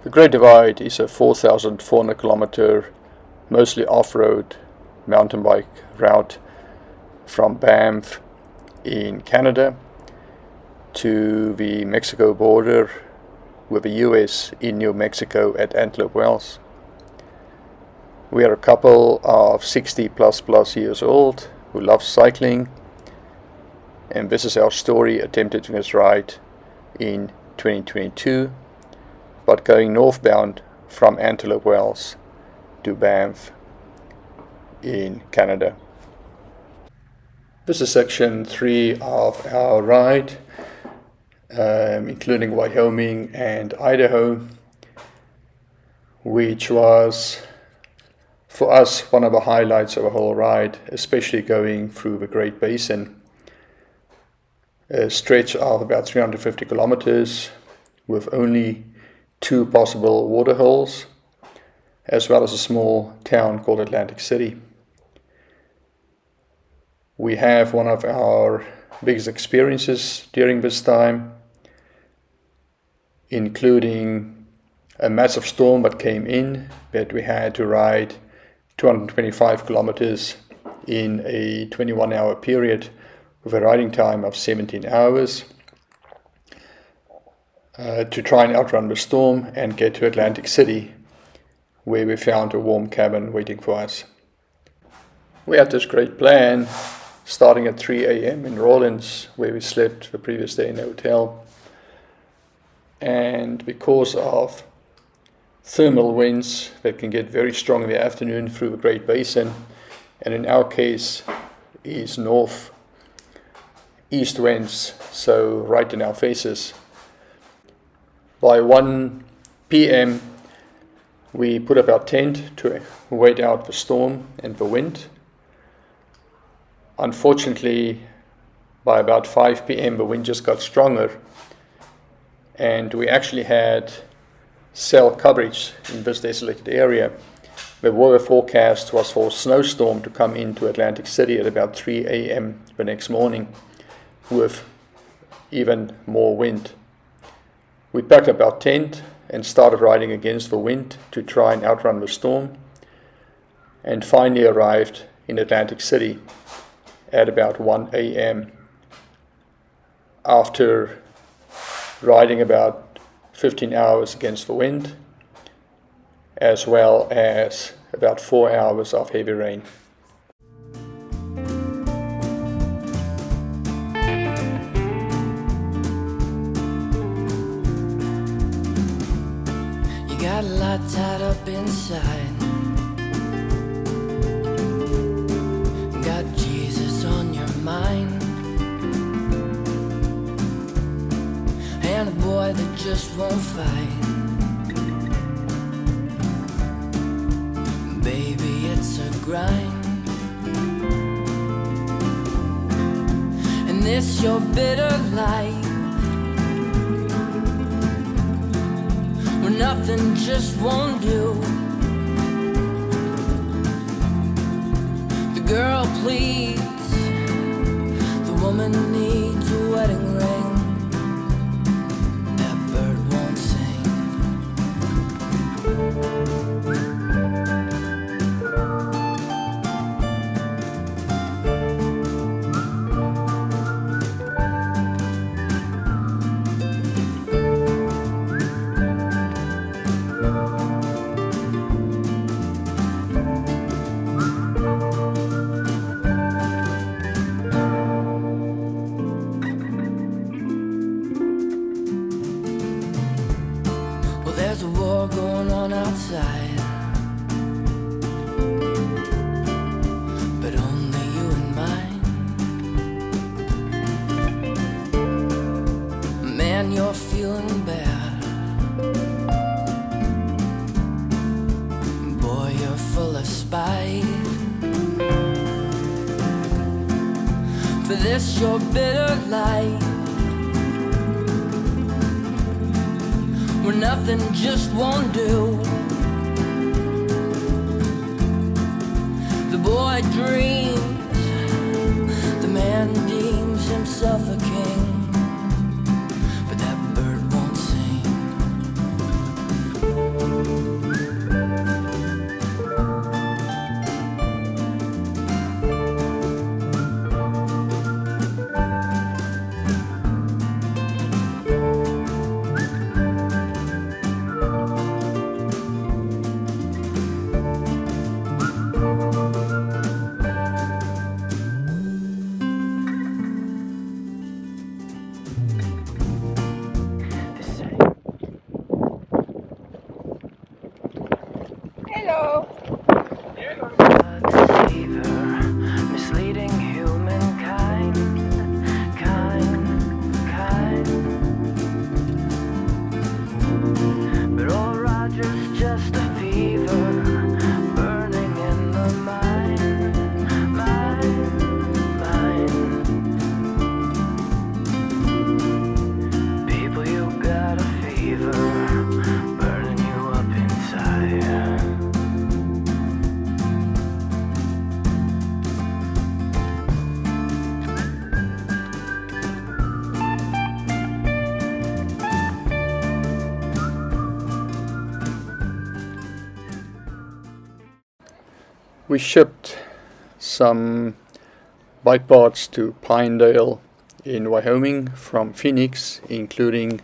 The Great Divide is a 4,400 kilometer, mostly off-road mountain bike route from Banff in Canada to the Mexico border with the US in New Mexico at Antelope Wells. We are a couple of 60 plus years old who love cycling, and this is our story attempted to this ride in 2022, but going northbound from Antelope Wells to Banff in Canada. This is section 3 of our ride, including Wyoming and Idaho, which was for us one of the highlights of the whole ride, especially going through the Great Basin, a stretch of about 350 kilometers with only 2 possible waterholes, as well as a small town called Atlantic City. We have one of our biggest experiences during this time, including a massive storm that came in, that we had to ride 225 kilometers in a 21-hour period with a riding time of 17 hours to try and outrun the storm and get to Atlantic City, where we found a warm cabin waiting for us. We had this great plan, starting at 3 a.m. in Rawlins, where we slept the previous day in the hotel. And because of thermal winds that can get very strong in the afternoon through the Great Basin, and in our case is north east winds, so right in our faces. By 1 p.m. we put up our tent to wait out the storm and the wind. Unfortunately, by about 5 p.m. the wind just got stronger, and we actually had cell coverage in this desolated area. The weather forecast was for a snowstorm to come into Atlantic City at about 3 a.m. the next morning with even more wind. We packed up our tent and started riding against the wind to try and outrun the storm, and finally arrived in Atlantic City at about 1 a.m. after riding about 15 hours against the wind, as well as about 4 hours of heavy rain. You got a lot tied up inside, got Jesus on your mind, and a boy that just won't fight. Baby, it's a grind, and this your bitter life, where nothing just won't do. The girl pleads, the woman needs a wedding ring. That bird won't sing. There's a war going on outside, but only you and mine. Man, you're feeling bad. Boy, you're full of spite. For this your bitter life, where nothing just won't do. The boy dreams, the man deems himself a king, but that bird won't sing. deceiver, misleading humankind, kind. But old Roger's just a fever, burning in the mind. People, you got a fever, burning you up inside. We shipped some bike parts to Pinedale in Wyoming from Phoenix, including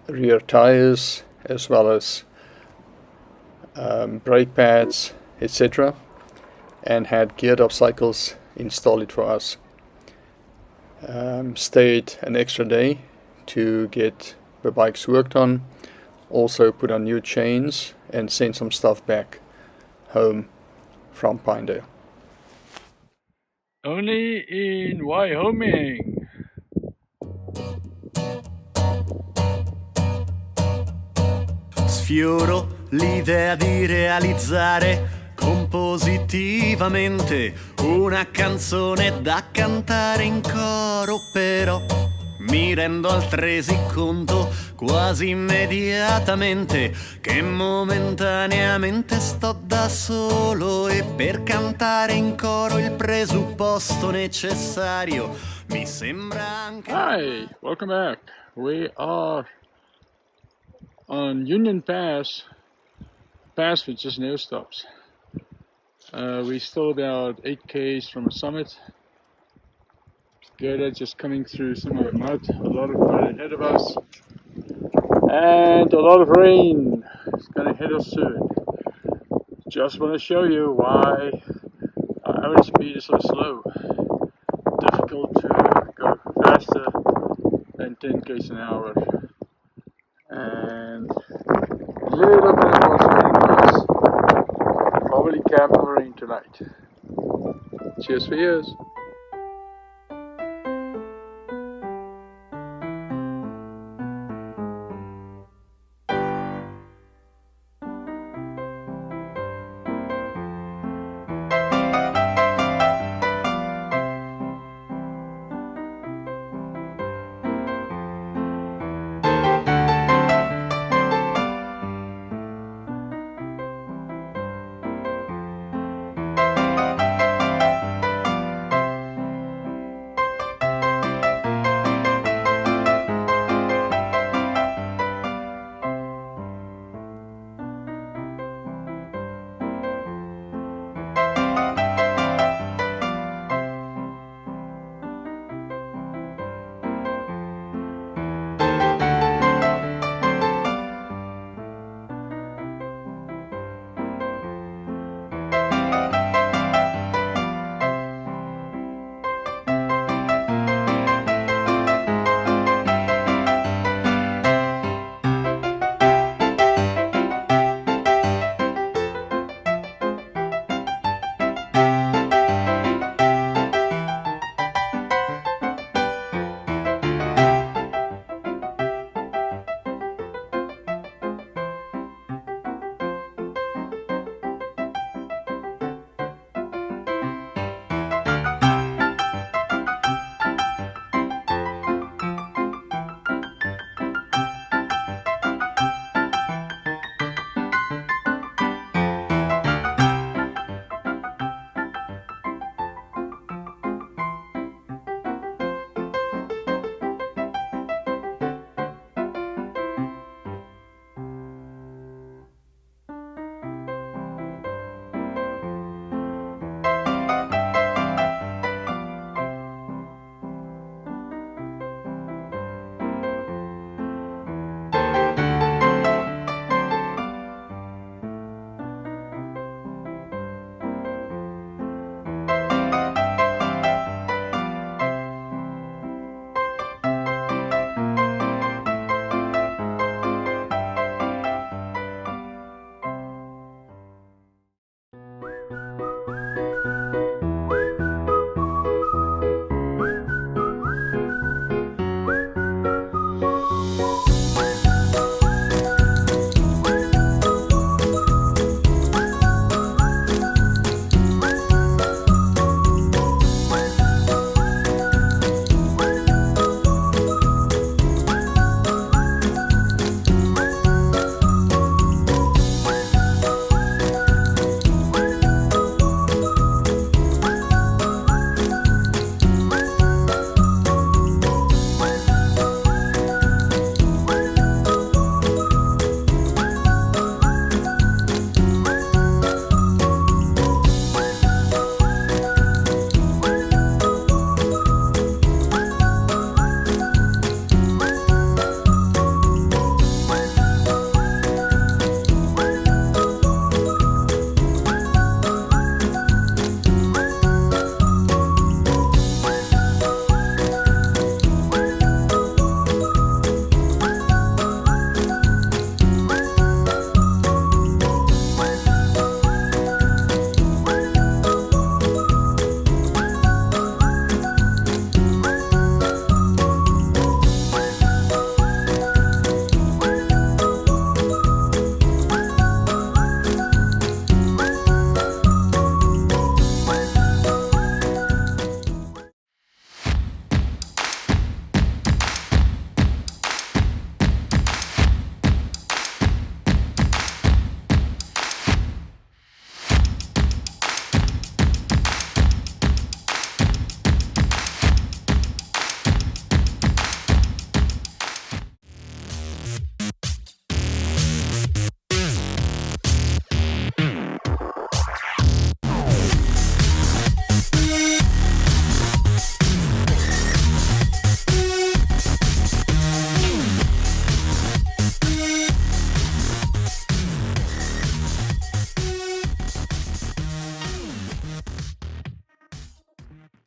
rear tires as well as brake pads, etc., and had Gerda cycles install it for us. Stayed an extra day to get the bikes worked on, also put on new chains and sent some stuff back home from Pinedale. Only in Wyoming. Sfioro l'idea di realizzare compositivamente una canzone da cantare in coro, però mi rendo altresì conto quasi immediatamente che momentaneamente sto da solo, e per cantare in coro il presupposto necessario mi sembra anche... Hi, welcome back. We are on Union Pass with just no stops. We're still about 8 k's from the summit. Gerda just coming through some of the mud, a lot of mud ahead of us, and a lot of rain is going to hit us soon. Just want to show you why our average speed is so slow. Difficult to go faster than 10 k's an hour, and a little bit of what's raining us. Probably camp over rain tonight. Cheers for yours.